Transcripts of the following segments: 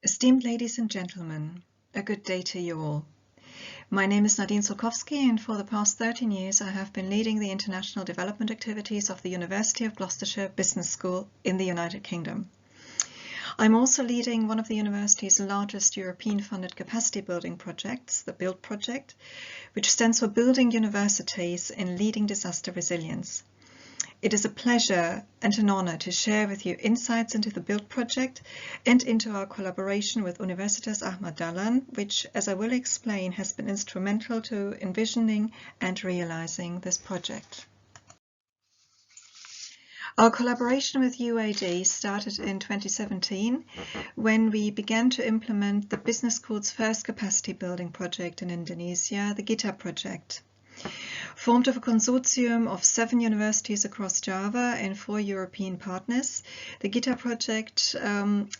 Esteemed ladies and gentlemen, a good day to you all. My name is Nadine Sulkowski, and for the past 13 years I have been leading the international development activities of the University of Gloucestershire Business School in the United Kingdom. I'm also leading one of the university's largest European-funded capacity building projects, the BUiLD project, which stands for Building Universities in Leading Disaster Resilience. It is a pleasure and an honor to share with you insights into the BUiLD project and into our collaboration with Universitas Ahmad Dahlan, which, as I will explain, has been instrumental to envisioning and realizing this project. Our collaboration with UAD started in 2017 when we began to implement the business school's first capacity building project in Indonesia, the GITA project. Formed of a consortium of 7 universities across Java and 4 European partners, the GITA project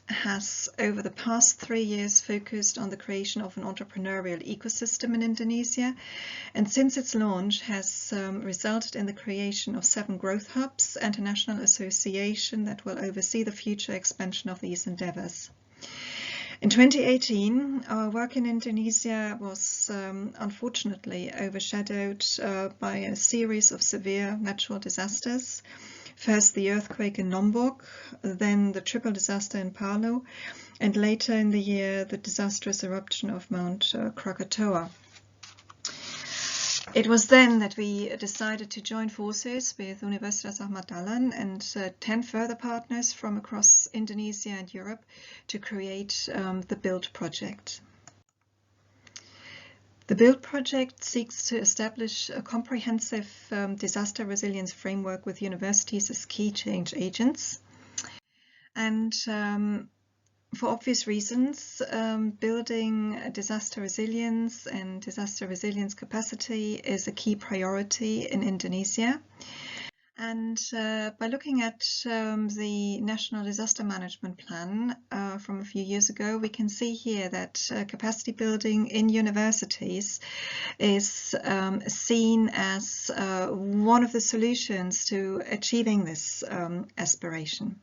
has over the past 3 years focused on the creation of an entrepreneurial ecosystem in Indonesia, and since its launch has resulted in the creation of 7 growth hubs and a national association that will oversee the future expansion of these endeavors. In 2018, our work in Indonesia was unfortunately overshadowed by a series of severe natural disasters. First the earthquake in Lombok, then the triple disaster in Palu, and later in the year the disastrous eruption of Mount Krakatoa. It was then that we decided to join forces with Universitas Ahmad Dahlan and 10 further partners from across Indonesia and Europe to create the BUiLD project. The BUiLD project seeks to establish a comprehensive disaster resilience framework with universities as key change agents. And for obvious reasons, building disaster resilience and disaster resilience capacity is a key priority in Indonesia. And by looking at the National Disaster Management Plan from a few years ago, we can see here that capacity building in universities is seen as one of the solutions to achieving this aspiration.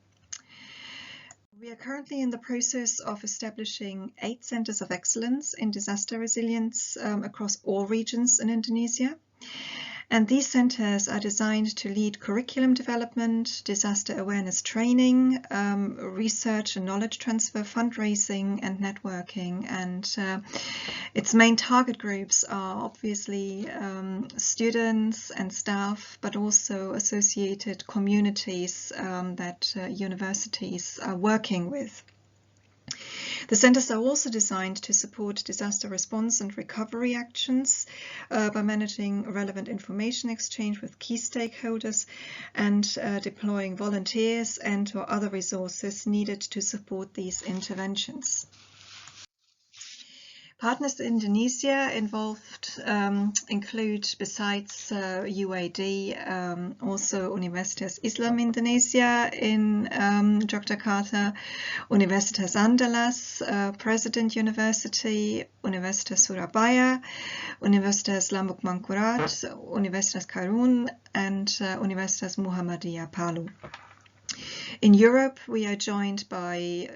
We are currently in the process of establishing 8 centers of excellence in disaster resilience across all regions in Indonesia. And these centers are designed to lead curriculum development, disaster awareness training, research and knowledge transfer, fundraising and networking. And its main target groups are obviously students and staff, but also associated communities that universities are working with. The centers are also designed to support disaster response and recovery actions by managing relevant information exchange with key stakeholders and deploying volunteers and or other resources needed to support these interventions. Partners in Indonesia involved include, besides UAD, also Universitas Islam Indonesia in Yogyakarta, Universitas Andalas, President University, Universitas Surabaya, Universitas Lambuk Mangkurat, Universitas Karun, and Universitas Muhammadiyah Palu. In Europe, we are joined by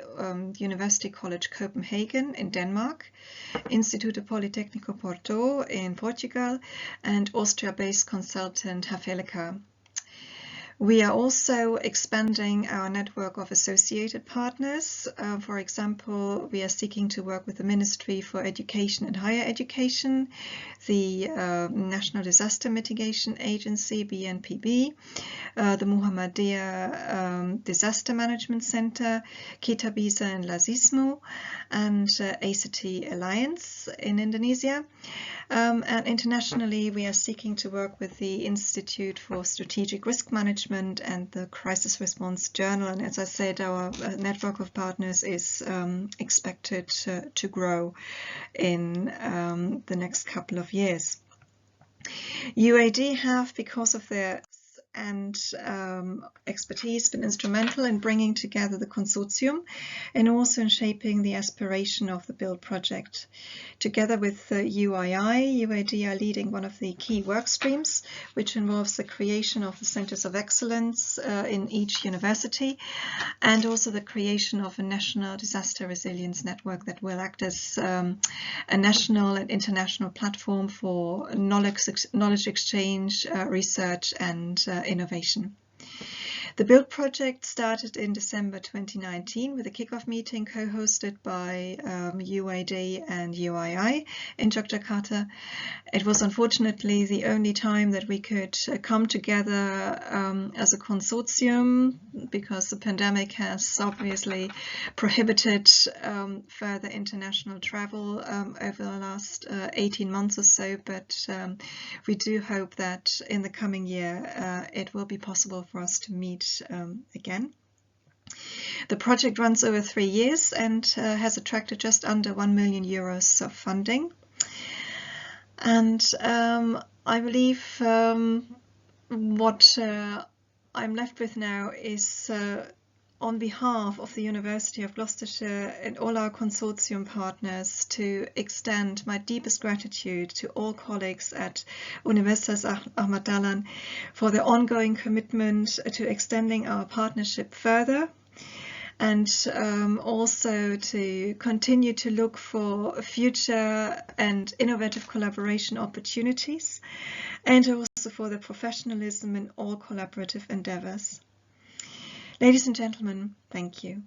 University College Copenhagen in Denmark, Instituto Politécnico Porto in Portugal, and Austria-based consultant Havelica. We are also expanding our network of associated partners. For example, we are seeking to work with the Ministry for Education and Higher Education, the National Disaster Mitigation Agency, BNPB, the Muhammadiyah Disaster Management Center, Kitabisa and Lazismu, and ACT Alliance in Indonesia. And internationally, we are seeking to work with the Institute for Strategic Risk Management and the Crisis Response Journal. And as I said, our network of partners is expected to grow in the next couple of years. UAD have, because of their and expertise been instrumental in bringing together the consortium and also in shaping the aspiration of the BUiLD project. Together with UII, UAD are leading one of the key work streams, which involves the creation of the centers of excellence in each university, and also the creation of a national disaster resilience network that will act as a national and international platform for knowledge exchange, research and innovation. The BUiLD project started in December 2019 with a kickoff meeting co-hosted by UAD and UII in Yogyakarta. It was unfortunately the only time that we could come together as a consortium, because the pandemic has obviously prohibited further international travel over the last 18 months or so, but we do hope that in the coming year it will be possible for us to meet again. The project runs over 3 years and has attracted just under 1 million euros of funding. And I believe what I'm left with now is on behalf of the University of Gloucestershire and all our consortium partners to extend my deepest gratitude to all colleagues at Universitas Ahmad Dahlan for their ongoing commitment to extending our partnership further, and also to continue to look for future and innovative collaboration opportunities, and also for their professionalism in all collaborative endeavors. Ladies and gentlemen, thank you.